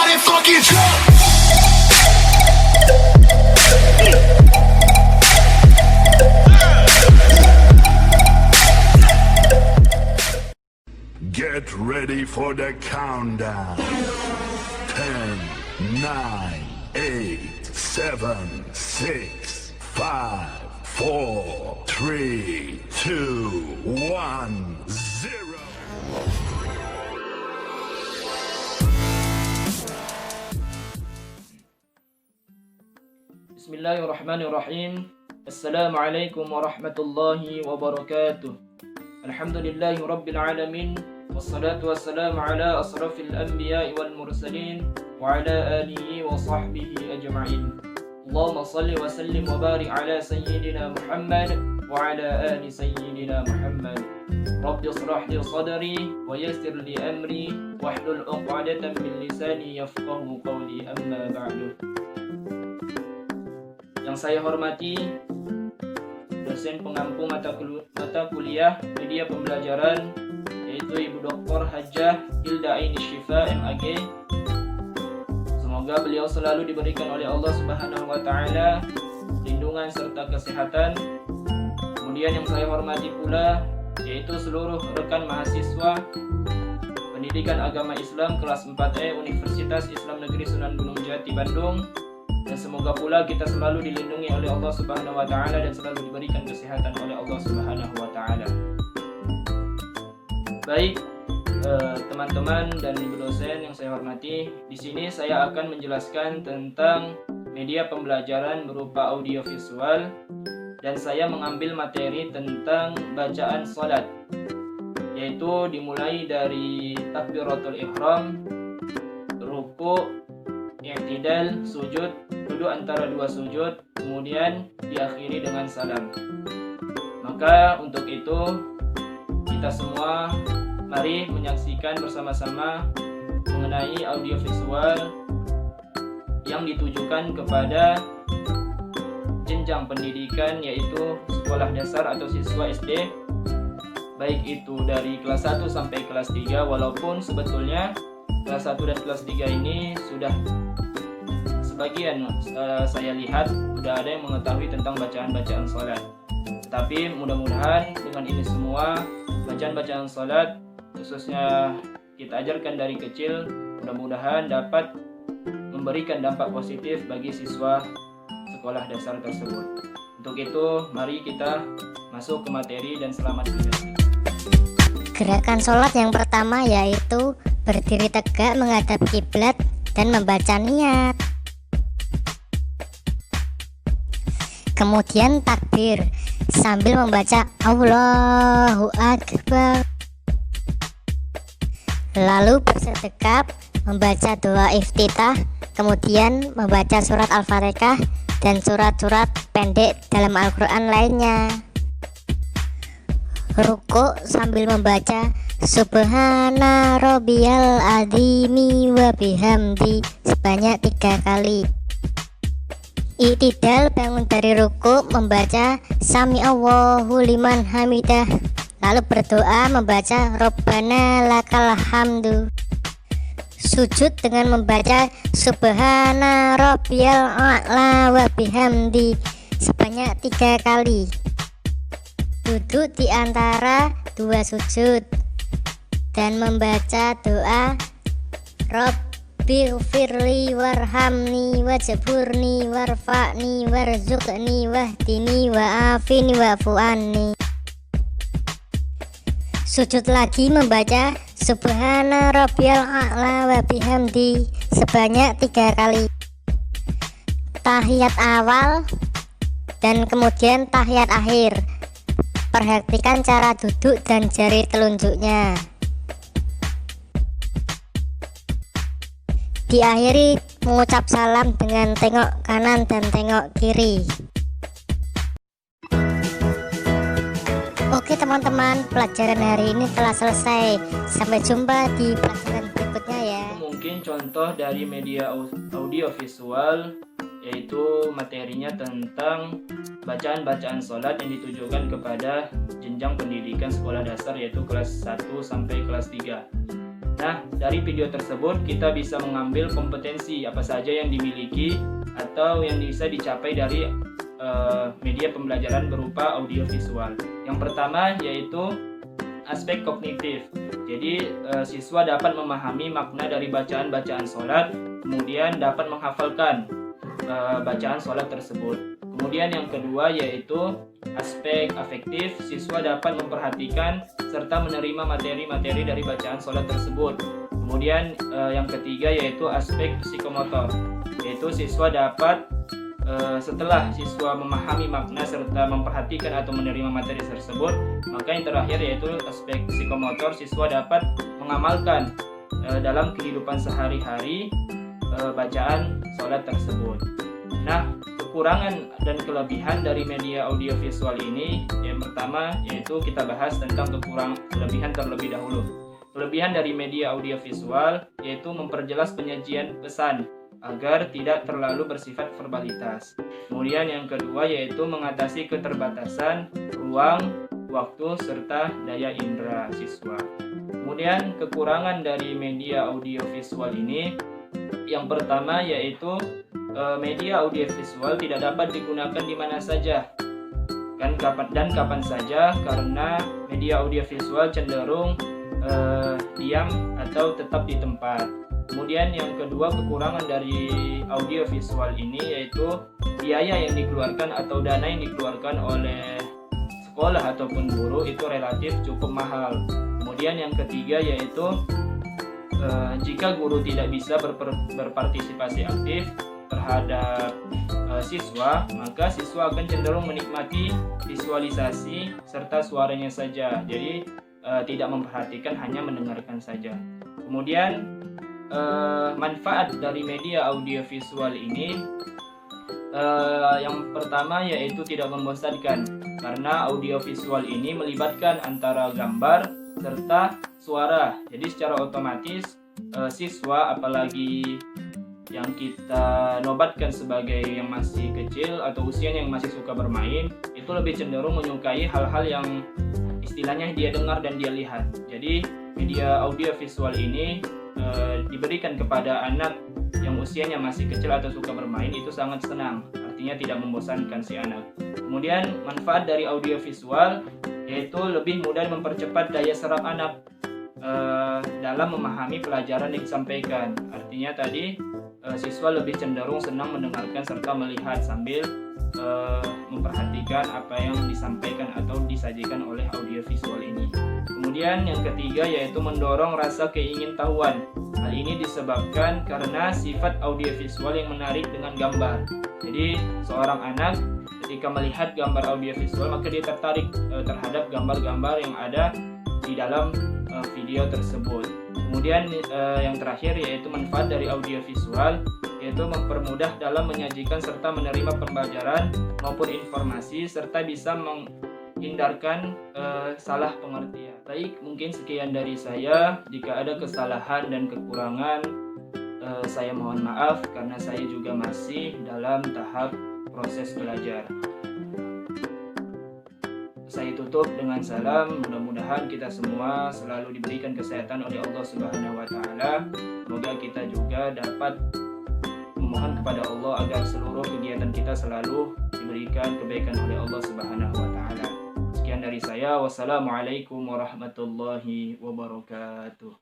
Everybody fucking jump. Get ready for the countdown. 10, 9, 8, 7, 6, 5, 4, 3, 2, 1, 0. Bismillahirrahmanirrahim. Assalamualaikum warahmatullahi wabarakatuh. Alhamdulillahi rabbil alamin. Wassalatu wassalamu ala asrafil anbiya'i wal mursalin wa ala alihi wa sahbihi ajma'in. Allahumma salli wa sallim wa barik ala sayyidina Muhammad wa ala ali sayyidina Muhammad. Rabbi shrah li sadri wa yassir li amri wahlul 'uqdatan min lisani yafqahu qawli, amma ba'du. Yang saya hormati dosen pengampu mata kuliah media pembelajaran, yaitu Ibu Dr. Hajjah Hilda Aini Syifa MAG. Semoga beliau selalu diberikan oleh Allah Subhanahu wa taala lindungan serta kesehatan. Kemudian yang saya hormati pula yaitu seluruh rekan mahasiswa Pendidikan Agama Islam kelas 4E Universitas Islam Negeri Sunan Gunung Jati Bandung. Dan semoga pula kita selalu dilindungi oleh Allah Subhanahu wa taala dan selalu diberikan kesehatan oleh Allah Subhanahu wa taala. Baik, teman-teman dan ibu dosen yang saya hormati, di sini saya akan menjelaskan tentang media pembelajaran berupa audio visual dan saya mengambil materi tentang bacaan salat, yaitu dimulai dari takbiratul ihram, ruku', i'tidal, sujud, duduk antara dua sujud, kemudian diakhiri dengan salam. Maka untuk itu kita semua mari menyaksikan bersama-sama mengenai audiovisual yang ditujukan kepada jenjang pendidikan, yaitu sekolah dasar atau siswa SD, baik itu dari kelas 1 sampai kelas 3, walaupun sebetulnya kelas 1 dan kelas 3 ini sudah sebagian saya lihat sudah ada yang mengetahui tentang bacaan-bacaan salat. Tapi mudah-mudahan dengan ini semua bacaan-bacaan salat khususnya kita ajarkan dari kecil, mudah-mudahan dapat memberikan dampak positif bagi siswa sekolah dasar tersebut. Untuk itu mari kita masuk ke materi dan selamat menyaksikan. Gerakan sholat yang pertama yaitu berdiri tegak menghadap kiblat dan membaca niat. Kemudian takbir sambil membaca Allahu Akbar. Lalu bersedekap membaca doa iftitah, kemudian membaca surat Al-Fatihah dan surat-surat pendek dalam Al-Quran lainnya. Ruku' sambil membaca Subhana Rabbiyal Azimi wa bihamdi sebanyak 3 kali. I'tidal bangun dari ruku' membaca Sami Allahu liman hamidah, lalu berdoa membaca Rabbana lakal hamdu. Sujud dengan membaca Subhana Rabbiyal a'la wa bihamdi sebanyak 3 kali. Duduk di antara 2 sujud dan membaca doa Rabbighfirli warhamni wajburni warfa'ni warzuqni wahdini wa'afini wa'fu anni. Sujud lagi membaca Subhana Rabbiyal a'la wa bihamdi sebanyak 3 kali. Tahiyat awal dan kemudian tahiyat akhir. Perhatikan cara duduk dan jari telunjuknya. Diakhiri mengucap salam dengan tengok kanan dan tengok kiri. Oke teman-teman, pelajaran hari ini telah selesai. Sampai jumpa di pelajaran berikutnya ya. Mungkin contoh dari media audio visual, yaitu materinya tentang bacaan-bacaan sholat yang ditujukan kepada jenjang pendidikan sekolah dasar, yaitu kelas 1 sampai kelas 3. Nah, dari video tersebut kita bisa mengambil kompetensi apa saja yang dimiliki atau yang bisa dicapai dari media pembelajaran berupa audiovisual. Yang pertama yaitu aspek kognitif. Jadi siswa dapat memahami makna dari bacaan-bacaan sholat, kemudian dapat menghafalkan bacaan sholat tersebut. Kemudian yang kedua yaitu aspek afektif, siswa dapat memperhatikan serta menerima materi-materi dari bacaan sholat tersebut. Kemudian yang ketiga yaitu aspek psikomotor, yaitu siswa dapat setelah siswa memahami makna serta memperhatikan atau menerima materi tersebut, maka yang terakhir yaitu aspek psikomotor, siswa dapat mengamalkan dalam kehidupan sehari-hari bacaan sholat tersebut. Nah, kekurangan dan kelebihan dari media audiovisual ini, yang pertama yaitu kita bahas tentang kelebihan terlebih dahulu. Kelebihan dari media audiovisual yaitu memperjelas penyajian pesan agar tidak terlalu bersifat verbalitas. Kemudian yang kedua yaitu mengatasi keterbatasan ruang, waktu, serta daya indera siswa. Kemudian kekurangan dari media audiovisual ini, yang pertama yaitu media audiovisual tidak dapat digunakan di mana saja dan kapan saja, karena media audiovisual cenderung diam atau tetap di tempat. Kemudian yang kedua kekurangan dari audiovisual ini yaitu biaya yang dikeluarkan atau dana yang dikeluarkan oleh sekolah ataupun guru itu relatif cukup mahal. Kemudian yang ketiga yaitu jika guru tidak bisa berpartisipasi aktif terhadap siswa, maka siswa akan cenderung menikmati visualisasi serta suaranya saja, jadi tidak memperhatikan, hanya mendengarkan saja. Kemudian manfaat dari media audiovisual ini, yang pertama yaitu tidak membosankan, karena audiovisual ini melibatkan antara gambar serta suara, jadi secara otomatis siswa, apalagi yang kita nobatkan sebagai yang masih kecil atau usianya yang masih suka bermain, itu lebih cenderung menyukai hal-hal yang istilahnya dia dengar dan dia lihat. Jadi media audiovisual ini diberikan kepada anak yang usianya masih kecil atau suka bermain, itu sangat senang, artinya tidak membosankan si anak. Kemudian manfaat dari audiovisual yaitu lebih mudah mempercepat daya serap anak dalam memahami pelajaran yang disampaikan. Artinya tadi siswa lebih cenderung senang mendengarkan serta melihat sambil memperhatikan apa yang disampaikan atau disajikan oleh audiovisual ini. Kemudian yang ketiga yaitu mendorong rasa keingintahuan. Hal ini disebabkan karena sifat audiovisual yang menarik dengan gambar. Jadi seorang anak ketika melihat gambar audiovisual, maka dia tertarik terhadap gambar-gambar yang ada di dalam video tersebut. Kemudian yang terakhir yaitu manfaat dari audiovisual, yaitu mempermudah dalam menyajikan serta menerima pembelajaran maupun informasi, serta bisa menghindarkan salah pengertian. Baik, mungkin sekian dari saya. Jika ada kesalahan dan kekurangan, saya mohon maaf karena saya juga masih dalam tahap proses belajar. Saya tutup dengan salam, mudah-mudahan kita semua selalu diberikan kesehatan oleh Allah Subhanahu wa taala. Semoga kita juga dapat memohon kepada Allah agar seluruh kegiatan kita selalu diberikan kebaikan oleh Allah Subhanahu wa taala. Sekian dari saya. Wassalamualaikum warahmatullahi wabarakatuh.